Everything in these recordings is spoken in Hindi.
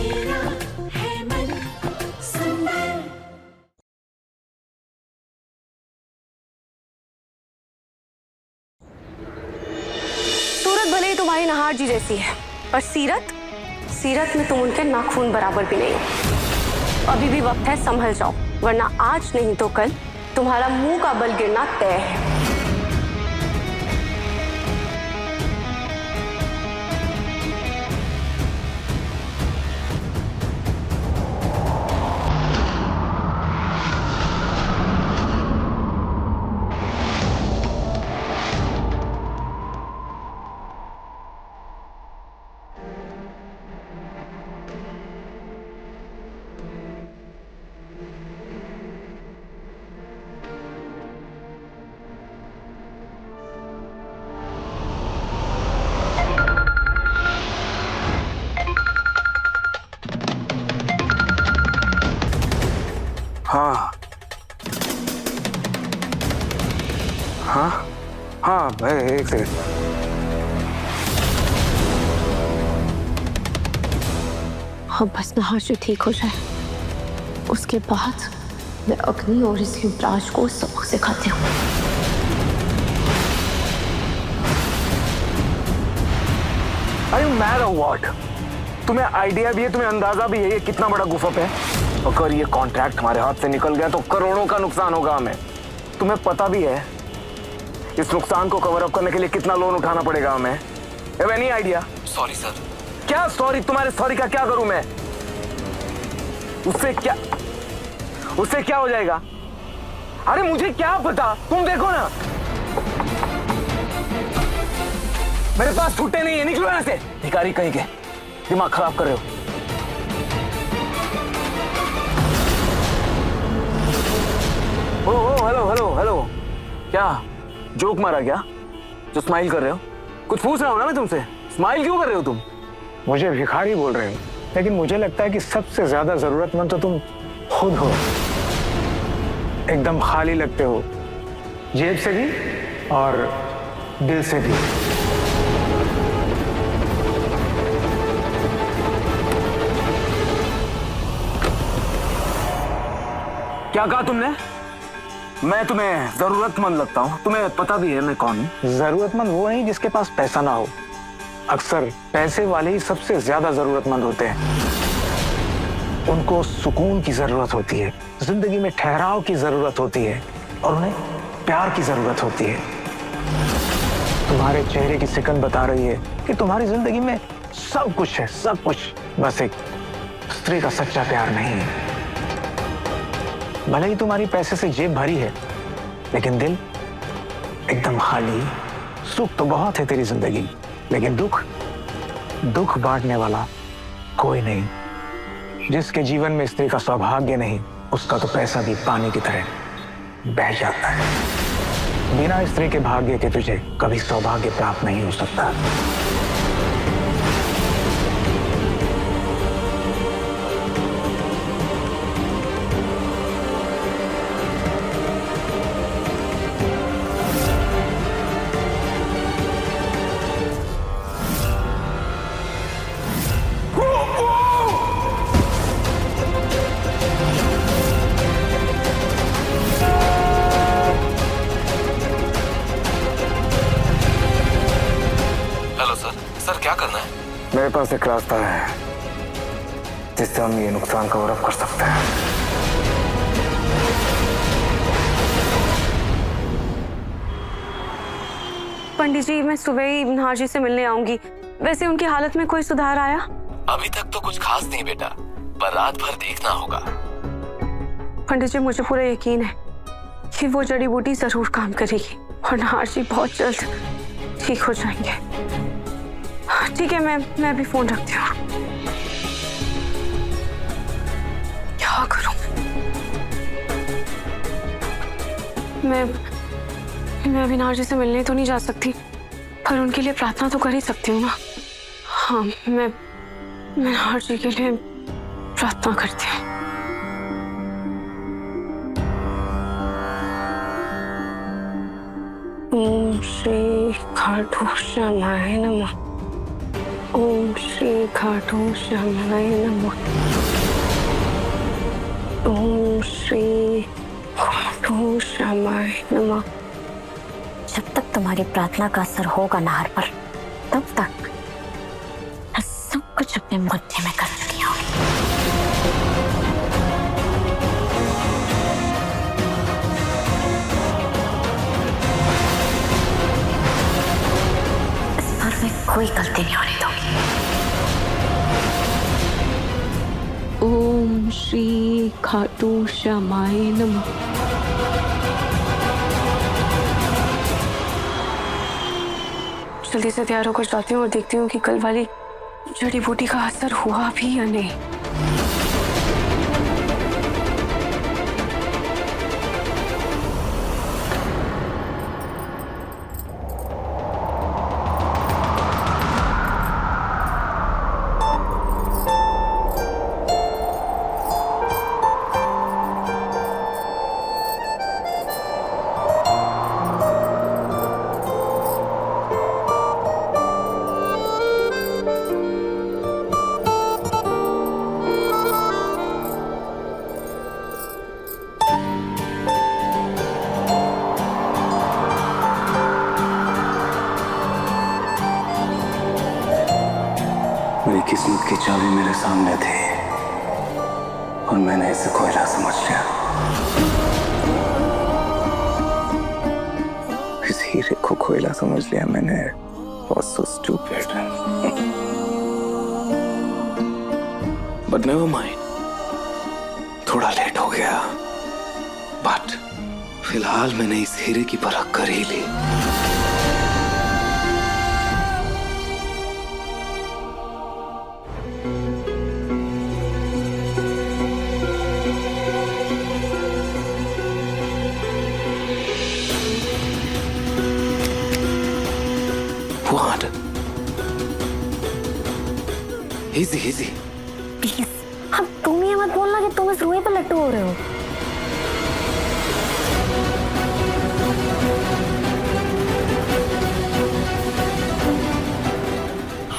मेरा है मन सुंदर। सूरत भले ही तुम्हारी नहार जी जैसी है, पर सीरत में तुम उनके नाखून बराबर भी नहीं हो। अभी भी वक्त है, संभल जाओ, वरना आज नहीं तो कल तुम्हारा मुंह का बल गिरना तय है। हाँ हाँ हाँ भाई, एक सेकंड। अब बस नहार जी ठीक हो जाए, उसके बाद मैं अग्नि और इस युवराज को सबक सिखाती हूँ। अरे मैड और व्हाट? तुम्हें आइडिया भी है, तुम्हें अंदाजा भी है ये कितना बड़ा गुफअप है। अगर ये कॉन्ट्रैक्ट हमारे हाथ से निकल गया तो करोड़ों का नुकसान होगा हमें। तुम्हें पता भी है इस नुकसान को कवर अप करने के लिए कितना लोन उठाना पड़ेगा हमें। Have any idea? Sorry sir. क्या सॉरी? तुम्हारे सॉरी का क्या करूं मैं? उससे क्या हो जाएगा? अरे मुझे क्या पता, तुम देखो ना। मेरे पास छुट्टे नहीं है, निकलो यहाँ से। भिखारी कहीं के, दिमाग खराब कर रहे हो। ओ हेलो हेलो हेलो, क्या जोक मारा क्या जो स्माइल कर रहे हो? कुछ पूछ रहा हूं ना मैं तुमसे, स्माइल क्यों कर रहे हो तुम? मुझे भिखारी बोल रहे हो, लेकिन मुझे लगता है कि सबसे ज्यादा जरूरतमंद तो तुम खुद हो। एकदम खाली लगते हो, जेब से भी और दिल से भी। क्या कहा तुमने? मैं तुम्हें जरूरतमंद लगता हूँ? तुम्हें पता भी है मैं कौन हूँ? जरूरतमंद वो नहीं जिसके पास पैसा ना हो, अक्सर पैसे वाले ही सबसे ज्यादा जरूरतमंद होते हैं। उनको सुकून की जरूरत होती है, जिंदगी में ठहराव की जरूरत होती है, और उन्हें प्यार की जरूरत होती है। तुम्हारे चेहरे की सिकन बता रही है कि तुम्हारी जिंदगी में सब कुछ है, सब कुछ, बस एक स्त्री का सच्चा प्यार नहीं है। भले ही तुम्हारी पैसे से जेब भरी है, लेकिन दिल एकदम खाली। सुख तो बहुत है तेरी जिंदगी, लेकिन दुख बांटने वाला कोई नहीं। जिसके जीवन में स्त्री का सौभाग्य नहीं, उसका तो पैसा भी पानी की तरह बह जाता है। बिना स्त्री के भाग्य के तुझे कभी सौभाग्य प्राप्त नहीं हो सकता। सर क्या करना है? मेरे पास एक रास्ता है जिससे हम ये नुकसान कवर अप कर सकते हैं। पंडित जी, मैं सुबह ही नहार जी से मिलने आऊंगी। वैसे उनकी हालत में कोई सुधार आया? अभी तक तो कुछ खास नहीं बेटा, पर रात भर देखना होगा। पंडित जी, मुझे पूरा यकीन है कि वो जड़ी बूटी जरूर काम करेगी और नहार जी बहुत जल्द ठीक हो जाएंगे। ठीक है, मैं अभी फोन रखती हूँ। क्या करूं मैं अभी नहार जी से मिलने तो नहीं जा सकती, पर उनके लिए प्रार्थना तो कर ही सकती हूँ ना। हाँ, मैं नहार जी के लिए प्रार्थना करती हूँ। ओम श्री खाटू श्यामाय नमः। ओम श्री खाटू श्यामाय नमः। ओम श्री खाटू श्यामाय नमः। जब तक तुम्हारी प्रार्थना का असर होगा नाहर पर, तब तक मैं सब कुछ अपने मुट्ठी में कर चुकी हूँ। इस बार मैं कोई गलती नहीं होने दूंगी। ओम श्री खाटू श्यामाय नमः। जल्दी से तैयार होकर जाती हूँ और देखती हूँ कि कल वाली जड़ी बूटी का असर हुआ भी या नहीं। मेरी किस्मत की चाबी मेरे सामने थी और मैंने इसे कोयला समझ लिया। इस हीरे को कोयला समझ लिया मैंने। Was so stupid. But never mind. थोड़ा लेट हो गया, बट फिलहाल मैंने इस हीरे की परख कर ही ली। What? Easy, easy. प्लीज, अब तुम ये मत बोलना कि तुम इस रुई पर लट्टू हो रहे हो।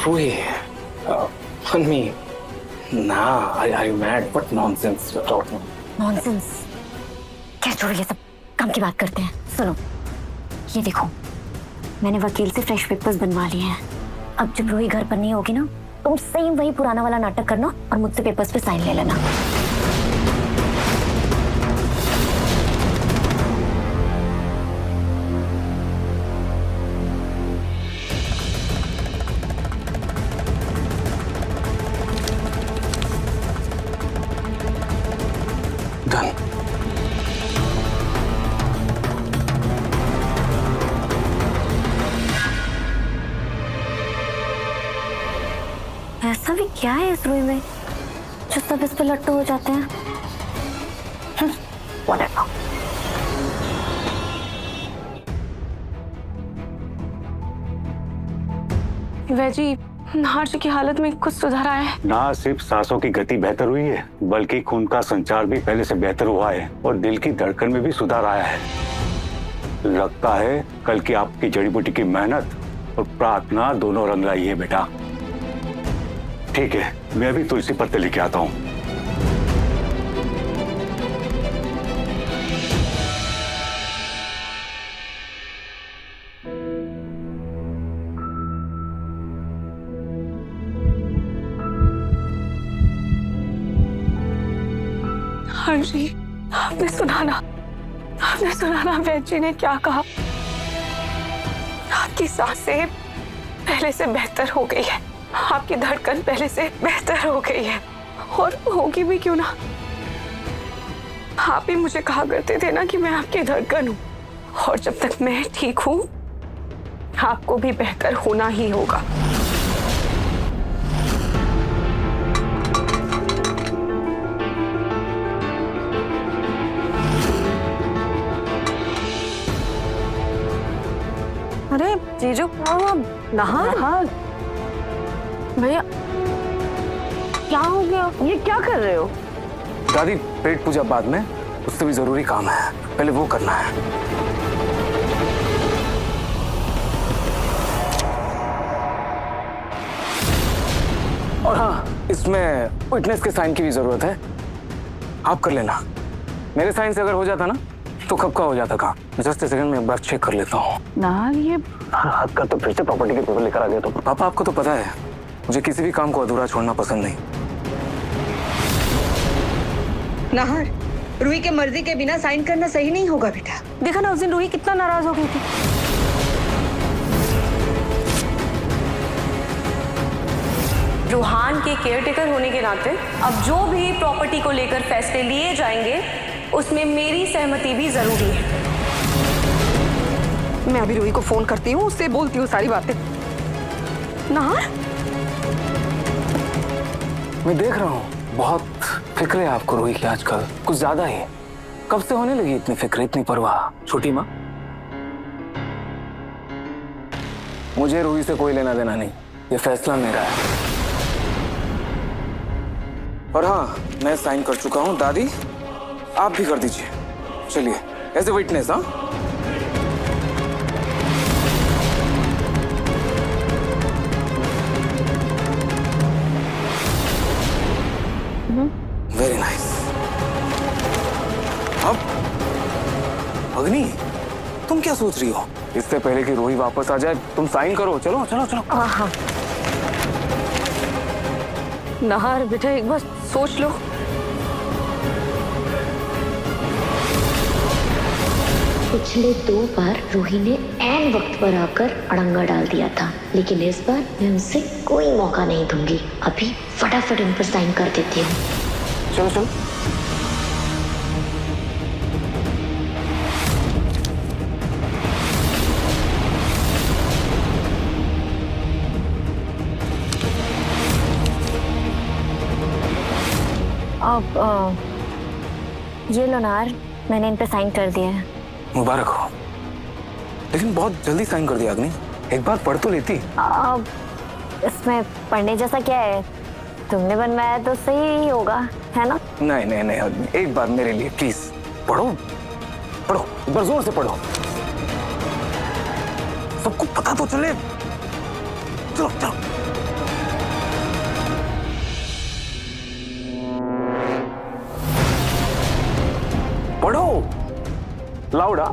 Rui, Hanmi, nah, I'm mad. What nonsense you're talking. Nonsense. क्या छोड़ो ये सब, काम की बात करते हैं। सुनो, ये देखो, मैंने वकील से फ्रेश पेपर्स बनवा लिए हैं। अब जब रूही घर पर नहीं होगी ना, तुम सेम वही पुराना वाला नाटक करना और मुझसे पेपर्स पे साइन ले लेना। Done. ऐसा भी क्या है इस रूई में जो सब इस पे लट्टू हो जाते हैं? Whatever. वैजी, नाहर जी की हालत में कुछ सुधार आया है? ना सिर्फ सांसों की गति बेहतर हुई है, बल्कि खून का संचार भी पहले से बेहतर हुआ है और दिल की धड़कन में भी सुधार आया है। लगता है कल की आपकी जड़ी बूटी की मेहनत और प्रार्थना दोनों रंग लाई है बेटा। ठीक है, मैं भी तुलसी पत्ते लेके आता हूँ। हाँ जी, आपने सुना ना वैद जी ने क्या कहा? आपकी सांसें पहले से बेहतर हो गई है, आपकी धड़कन पहले से बेहतर हो गई है, और होगी भी क्यों ना। आप ही मुझे कहा करते थे ना कि मैं आपकी धड़कन हूँ, और जब तक मैं ठीक हूँ आपको भी बेहतर होना ही होगा। अरे जीजू, नाहर भैया, क्या हो गया? ये क्या कर रहे हो? दादी, पेट पूजा बाद में, उससे भी जरूरी काम है, पहले वो करना है। और हाँ, इसमें विटनेस के साइन की भी जरूरत है, आप कर लेना। मेरे साइन से अगर हो जाता ना तो कब का हो जाता काम। जस्ट सेकंड में एक बार चेक कर लेता हूँ। नाहर, ये हाथ का तो फिर से प्रॉपर्टी के पेपर लेकर आ गया। तो पापा, आपको तो पता है मुझे किसी भी काम को अधूरा छोड़ना पसंद नहीं। नाहर, रूही के मर्जी के बिना साइन करना सही नहीं होगा बेटा। देखा ना उस दिन रूही कितना नाराज हो गई थी। रूहान के केयरटेकर होने के नाते अब जो भी प्रॉपर्टी को लेकर फैसले लिए जाएंगे उसमें मेरी सहमति भी जरूरी है। मैं अभी रूही को फोन करती हूँ, उससे बोलती हूँ सारी बातें। नाहर, मैं देख रहा हूँ बहुत फिक्र है आपको रूही की आजकल, कुछ ज्यादा ही। कब से होने लगी इतनी फिक्र, इतनी परवाह? छोटी माँ, मुझे रूही से कोई लेना देना नहीं, ये फैसला मेरा है। और हाँ, मैं साइन कर चुका हूँ। दादी, आप भी कर दीजिए। चलिए, एज ए विटनेस। हाँ, वेरी नाइस। अब अग्नि, तुम क्या सोच रही हो? इससे पहले कि रूही वापस आ जाए तुम साइन करो। चलो चलो चलो। हाँ। नाहर बेटा, एक बार सोच लो। पिछले 2 बार रूही ने ऐन वक्त पर आकर अड़ंगा डाल दिया था, लेकिन इस बार मैं उनसे कोई मौका नहीं दूंगी। अभी फटाफट इन पर साइन कर देती हूँ। चलो चलो। अब ये लो नाहर, मैंने इन पर साइन कर दिया है। मुबारक हो, लेकिन बहुत जल्दी साइन कर दिया अग्नि। एक बार पढ़ तो लेती। अब इसमें पढ़ने जैसा क्या है? तुमने बनवाया तो सही ही होगा, है ना? नहीं नहीं नहीं अग्नि, एक बार मेरे लिए प्लीज पढ़ो। पढ़ो, एक बार जोर से पढ़ो, सबको पता तो चले। चलो चलो। पढ़ो लाउडा।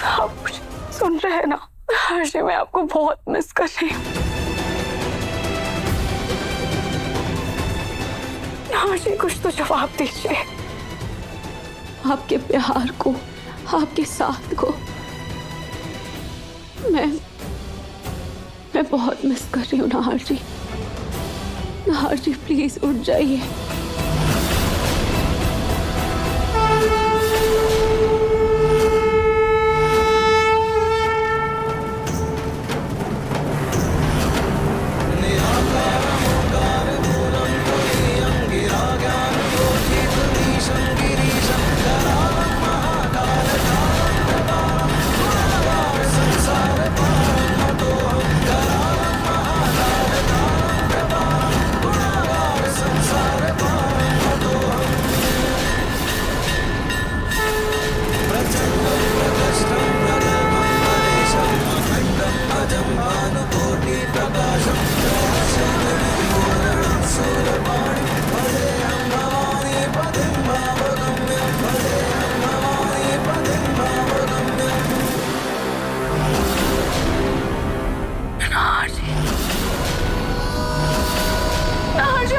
आप मुझे सुन रहे हैं ना? हर्षी, मैं आपको बहुत मिस कर रही हूँ। हर्षी, कुछ तो जवाब दीजिए। आपके प्यार को, आपके साथ को मैं बहुत मिस कर रही हूँ। नाहर जी, नाहर जी प्लीज उठ जाइए।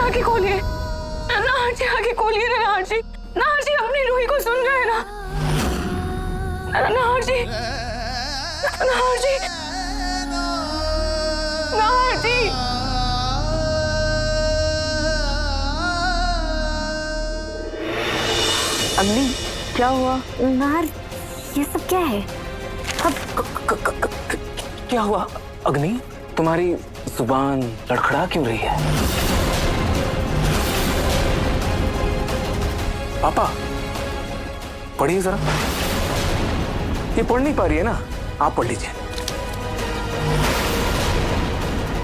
आगे खोलिए, नाहर जी आगे खोलिए ना। नाहर जी अपनी रूही को सुन रहे हैं ना? नाहर जी, नाहर जी, नाहर जी। अग्नि, क्या हुआ? नाहर, ये सब क्या है? क्या हुआ अग्नि? तुम्हारी जुबान लड़खड़ा क्यों रही है? पापा, पढ़िए जरा। ये पढ़ नहीं पा रही है ना, आप पढ़ लीजिए।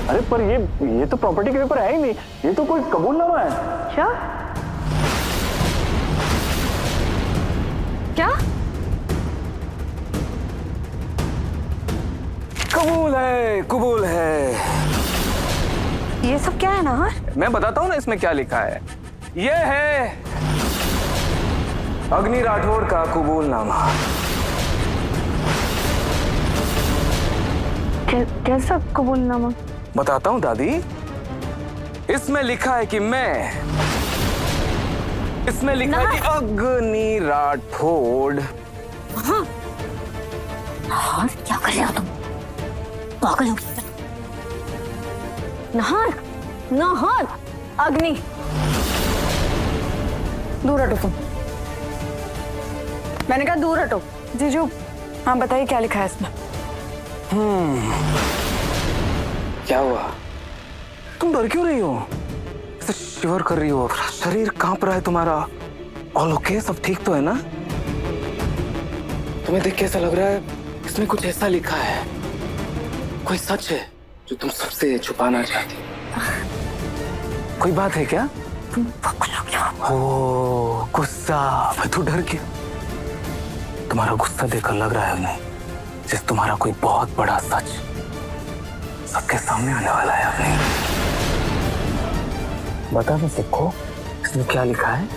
अरे पर ये तो प्रॉपर्टी के पेपर है ही नहीं, ये तो कोई कबूलनामा है। क्या क्या? कबूल है, कबूल है। ये सब क्या है नाहर? मैं बताता हूँ ना इसमें क्या लिखा है। ये है अग्नि राठौड़ का कबूलनामा। कैसा कबूलनामा? बताता हूँ दादी। इसमें लिखा है कि इसमें लिखा है कि अग्नि राठौड़। हाँ, क्या कर रहे हो तुम? पागल हो गई? नाहर, नाहर, अग्नि, दूर हटो तुम। मैंने कहा दूर हटो। जीजू, हाँ बताइए क्या लिखा है इसमें? क्या हुआ? तुम डर क्यों रही हो? ऐसे शिवर कर रही हो, शरीर कांप रहा है तुम्हारा। ऑल ओके, सब ठीक तो है ना? तुम्हें देख के ऐसा लग रहा है इसमें कुछ ऐसा लिखा है, कोई सच है जो तुम सबसे छुपाना चाहती हो। कोई बात है क्या? ओ, गुस्सा। मैं तो डर गया। तुम्हारा गुस्सा देखकर लग रहा है उन्हें जैसे तुम्हारा कोई बहुत बड़ा सच सबके सामने आने वाला है। अपने बता तो सीखो, इसमें क्या लिखा है?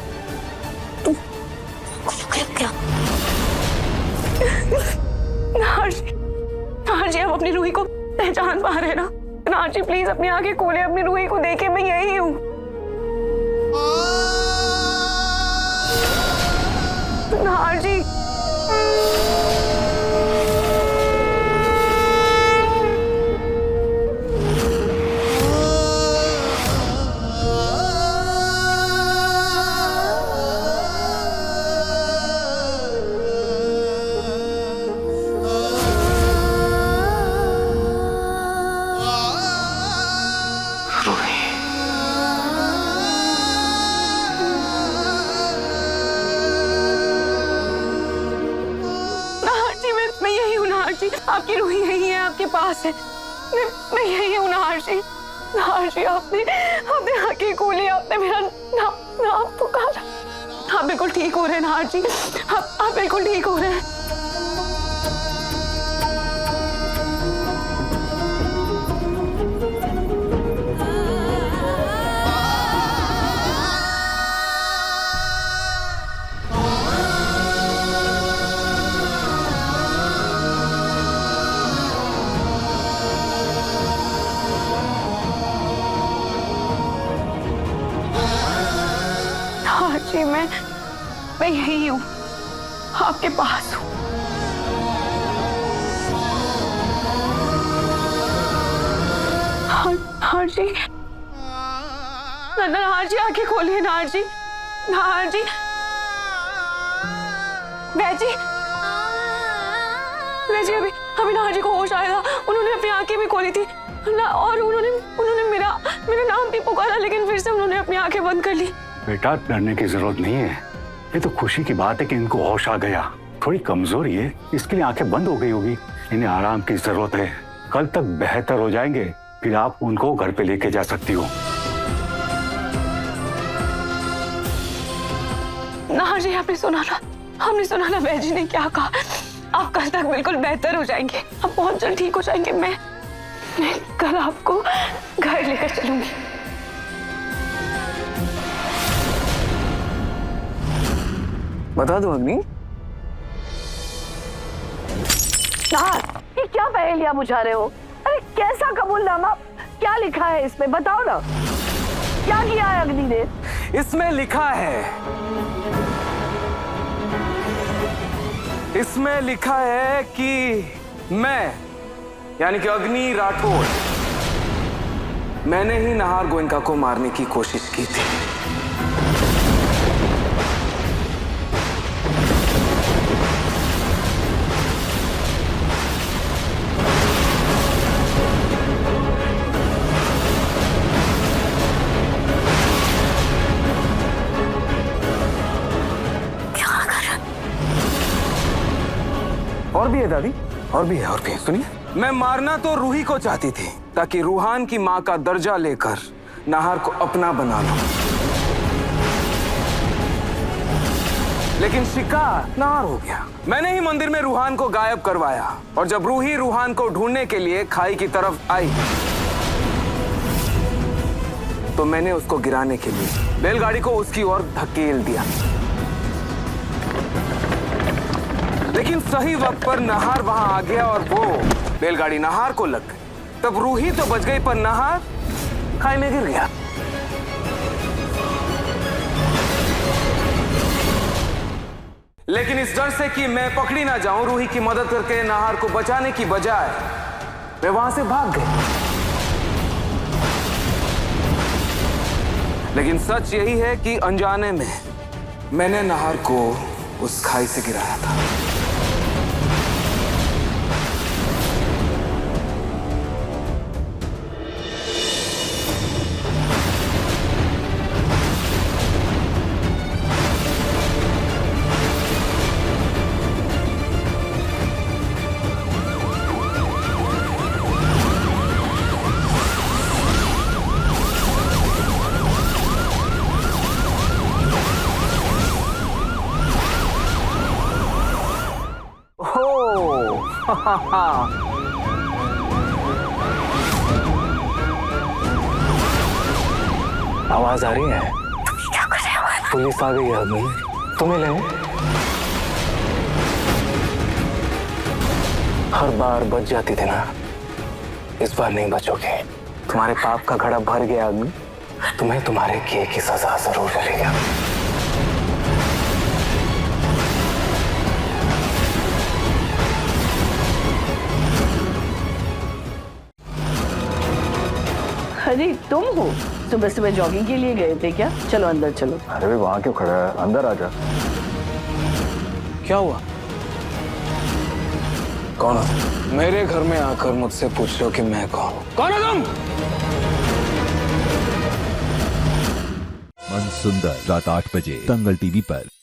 क्या? नाहर जी, आप अपनी रूही को पहचान पा रहे हैं ना? नाहर जी प्लीज अपनी आंखें खोले, अपनी रूही को देखे, मैं यही हूँ। नाहर जी, मैं यही हूँ नाहर जी, आपकी रूही यही है, आपके पास है। मैं यही हूँ नाहर जी। नाहर जी, आपने आंखें खोली, आपने मेरा नाम पुकारा। आप बिल्कुल ठीक हो रहे हैं नाहर जी, आप बिल्कुल ठीक हो रहे हैं। नाहर जी, मैं यही हूँ, आपके पास हूँ। नाहर जी, नाहर जी आंखें खोलिए। नाहर जी, नाहर जी, वैजी अभी नाहर जी को होश आया था, उन्होंने अपनी आंखें भी खोली थी ना, और उन्होंने मेरा नाम भी पुकारा, लेकिन फिर से उन्होंने अपनी आंखें बंद कर ली। बेटा, डरने की जरूरत नहीं है। ये तो खुशी की बात है कि इनको होश आ गया। थोड़ी कमजोरी है, इसके लिए आंखें बंद हो गई होगी। इन्हें आराम की जरूरत है, कल तक बेहतर हो जाएंगे, फिर आप उनको घर पे लेके जा सकती हो। नाहर जी, हमने सुना ना वैजी ने क्या कहा। आप कल तक बिल्कुल बेहतर हो जाएंगे, आप बहुत जल्द ठीक हो जाएंगे। मैं कल आपको घर लेकर चलूंगी। बता दो अग्नि। नाहर, ये क्या पहेलियां बुझा रहे हो? अरे कैसा कबूलनामा? क्या लिखा है इसमें, बताओ ना। क्या किया है अग्नि ने? इसमें लिखा है कि मैं, यानी कि अग्नि राठौड़, मैंने ही नाहर गोयनका को मारने की कोशिश की थी। और भी है दादी, और भी है, सुनिए। मैं मारना तो रूही को चाहती थी ताकि रूहान की माँ का दर्जा लेकर नाहर को अपना बना लूं। लेकिन शिकार नाहर हो गया। मैंने ही मंदिर में रूहान को गायब करवाया और जब रूही रूहान को ढूंढने के लिए खाई की तरफ आई तो मैंने उसको गिराने के लिए बैलगाड़ी को उसकी ओर धकेल दिया। लेकिन सही वक्त पर नाहर वहां आ गया और वो बैलगाड़ी नाहर को लग गई। तब रूही तो बच गई पर नाहर खाई में गिर गया। लेकिन इस डर से कि मैं पकड़ी ना जाऊं, रूही की मदद करके नाहर को बचाने की बजाय मैं वहां से भाग गई। लेकिन सच यही है कि अनजाने में मैंने नाहर को उस खाई से गिराया था। आवाज आ रही है? क्या कर रहे हो? पुलिस आ गई है अभी, तुम्हें ले। हर बार बच जाती थी ना, इस बार नहीं बचोगे। तुम्हारे पाप का घड़ा भर गया अग्नि, तुम्हें तुम्हारे किए की सजा जरूर मिलेगा। अरे तुम हो? सुबह सुबह जॉगिंग के लिए गए थे क्या? चलो अंदर चलो। अरे भाई वहां क्यों खड़ा है, अंदर आ जा। क्या हुआ? कौन हो? मेरे घर में आकर मुझसे पूछ रहे हो कि मैं कौन हूं? कौन हो तुम? मन सुंदर रात 8 बजे दंगल टीवी पर।